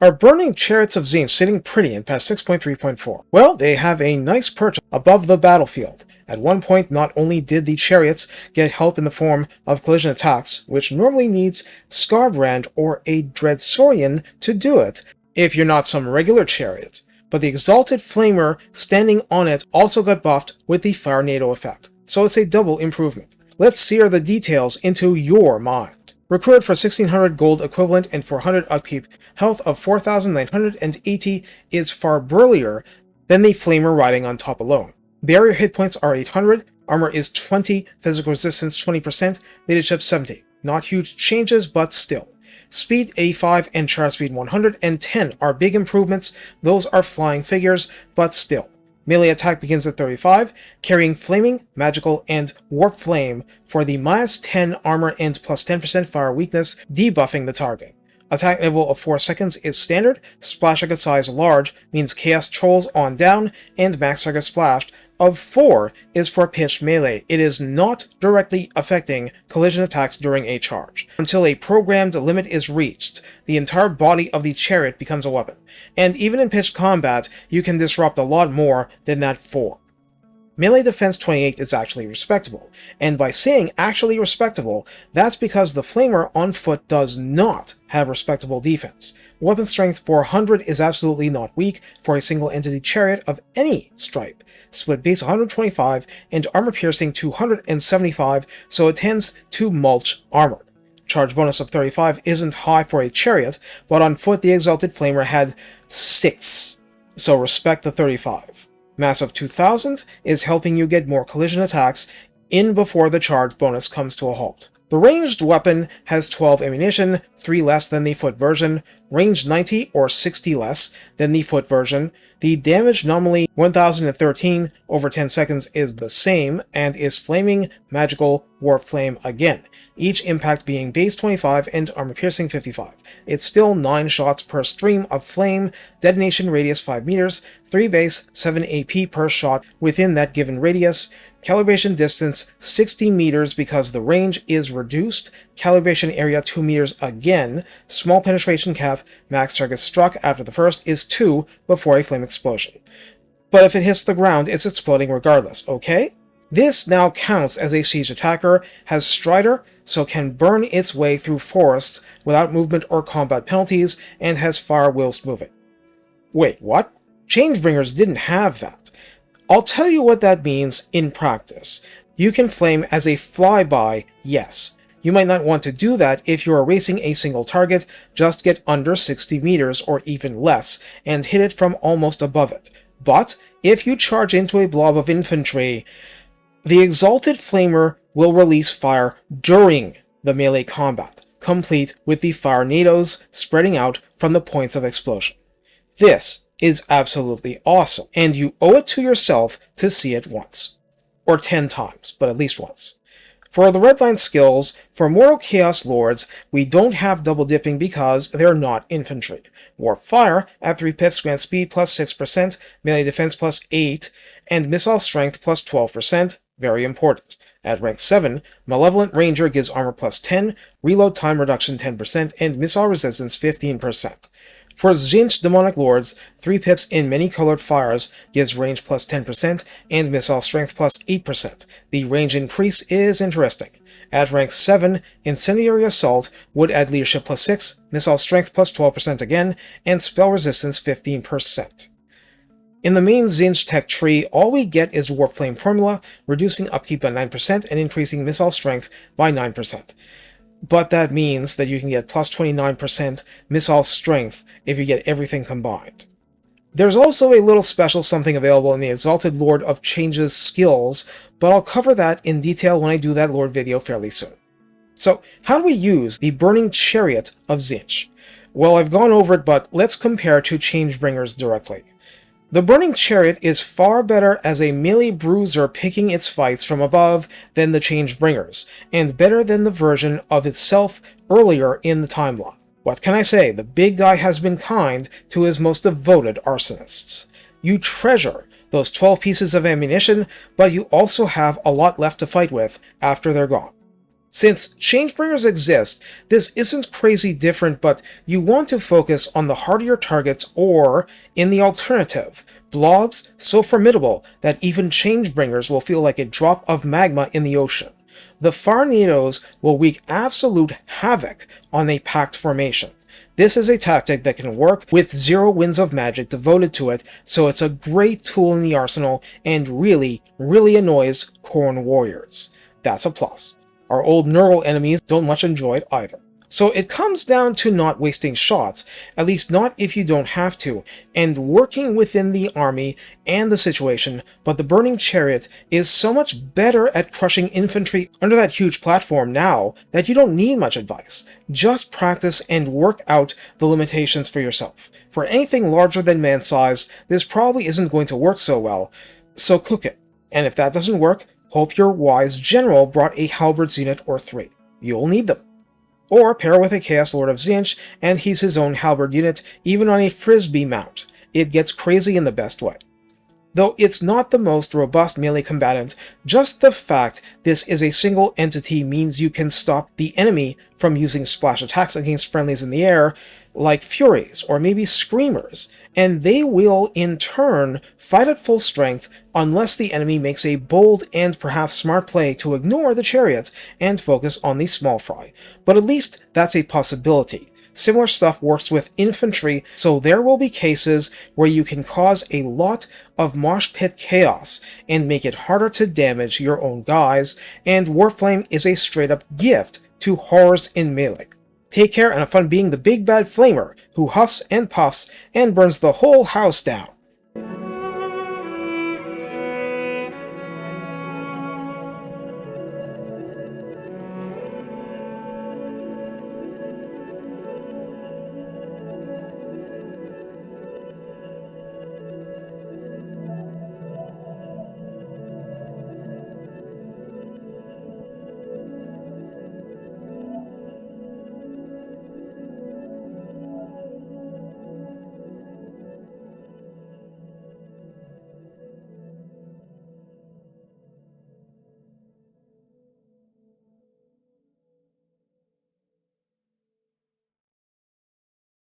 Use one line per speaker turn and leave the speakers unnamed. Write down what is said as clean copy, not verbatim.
Are burning Chariots of Tzeentch sitting pretty in patch 6.3.4? Well, they have a nice perch above the battlefield. At one point, not only did the Chariots get help in the form of collision attacks, which normally needs Scarbrand or a Dreadsaurian to do it, if you're not some regular Chariot, but the Exalted Flamer standing on it also got buffed with the firenado effect, so it's a double improvement. Let's sear the details into your mind. Recruited for 1600 gold equivalent and 400 upkeep, health of 4980 is far burlier than the Flamer riding on top alone. Barrier hit points are 800, armor is 20, physical resistance 20%, leadership 70. Not huge changes, but still. Speed 85 and charge speed 110 are big improvements, those are flying figures, but still. Melee attack begins at 35, carrying Flaming, Magical, and Warp Flame for the minus 10 armor and plus 10% fire weakness, debuffing the target. Attack level of 4 seconds is standard, splash target size large means Chaos Trolls on down, and max target splash of 4 is for pitched melee. It is not directly affecting collision attacks during a charge. Until a programmed limit is reached, the entire body of the chariot becomes a weapon, and even in pitched combat, you can disrupt a lot more than that 4. Melee defense 28 is actually respectable, and by saying actually respectable, that's because the Flamer on foot does not have respectable defense. Weapon strength 400 is absolutely not weak for a single entity chariot of any stripe. Split base 125 and armor piercing 275, so it tends to mulch armor. Charge bonus of 35 isn't high for a chariot, but on foot the Exalted Flamer had 6, so respect the 35. Mass of 2000 is helping you get more collision attacks in before the charge bonus comes to a halt. The ranged weapon has 12 ammunition, 3 less than the foot version, range 90 or 60 less than the foot version. The damage nominally 1013 over 10 seconds is the same, and is Flaming, Magical, Warp Flame again, each impact being base 25 and armor piercing 55. It's still 9 shots per stream of flame, detonation radius 5 meters, 3 base, 7 AP per shot within that given radius, calibration distance 60 meters because the range is reduced, calibration area 2 meters again, small penetration cap, max target struck after the first is 2 before a flame explosion. But if it hits the ground, it's exploding regardless, okay? This now counts as a siege attacker, has Strider, so can burn its way through forests without movement or combat penalties, and has fire whilst moving. Wait, what? Changebringers didn't have that. I'll tell you what that means in practice. You can flame as a flyby, yes. You might not want to do that if you're racing a single target, just get under 60 meters or even less, and hit it from almost above it. But if you charge into a blob of infantry, the Exalted Flamer will release fire during the melee combat, complete with the firenadoes spreading out from the points of explosion. This is absolutely awesome, and you owe it to yourself to see it once. Or 10 times, but at least once. For the redline skills, for Mortal Chaos Lords, we don't have double dipping because they're not infantry. Warp Fire at 3 pips grants speed plus 6%, melee defense plus 8, and missile strength plus 12%, very important. At rank 7, Malevolent Ranger gives armor plus 10, reload time reduction 10%, and missile resistance 15%. For Tzeentch Demonic Lords, 3 pips in many colored fires gives range plus 10% and missile strength plus 8%. The range increase is interesting. At rank 7, Incendiary Assault would add leadership plus 6, missile strength plus 12% again, and spell resistance 15%. In the main Tzeentch tech tree, all we get is Warp Flame formula, reducing upkeep by 9% and increasing missile strength by 9%. But that means that you can get plus 29% missile strength if you get everything combined. There's also a little special something available in the Exalted Lord of Change's skills, but I'll cover that in detail when I do that Lord video fairly soon. So, how do we use the Burning Chariot of Tzeentch? Well, I've gone over it, but let's compare to Changebringers directly. The Burning Chariot is far better as a melee bruiser picking its fights from above than the Changebringers, and better than the version of itself earlier in the timeline. What can I say? The big guy has been kind to his most devoted arsonists. You treasure those 12 pieces of ammunition, but you also have a lot left to fight with after they're gone. Since Changebringers exist, this isn't crazy different, but you want to focus on the hardier targets or, in the alternative, blobs so formidable that even Changebringers will feel like a drop of magma in the ocean. The firenadoes will wreak absolute havoc on a packed formation. This is a tactic that can work with 0 winds of magic devoted to it, so it's a great tool in the arsenal and really, really annoys Khorne warriors. That's a plus. Our old Nurgle enemies don't much enjoy it either. So it comes down to not wasting shots, at least not if you don't have to, and working within the army and the situation, but the Burning Chariot is so much better at crushing infantry under that huge platform now that you don't need much advice. Just practice and work out the limitations for yourself. For anything larger than man size, this probably isn't going to work so well, so cook it. And if that doesn't work, hope your wise general brought a halberds unit or 3. You'll need them. Or pair with a Chaos Lord of Tzeentch, and he's his own halberd unit, even on a frisbee mount. It gets crazy in the best way. Though it's not the most robust melee combatant, just the fact this is a single entity means you can stop the enemy from using splash attacks against friendlies in the air, like Furies or maybe Screamers, and they will in turn fight at full strength unless the enemy makes a bold and perhaps smart play to ignore the chariot and focus on the small fry. But at least that's a possibility. Similar stuff works with infantry, so there will be cases where you can cause a lot of mosh pit chaos and make it harder to damage your own guys, and Warflame is a straight up gift to horrors in melee. Take care and have fun being the big bad flamer who huffs and puffs and burns the whole house down.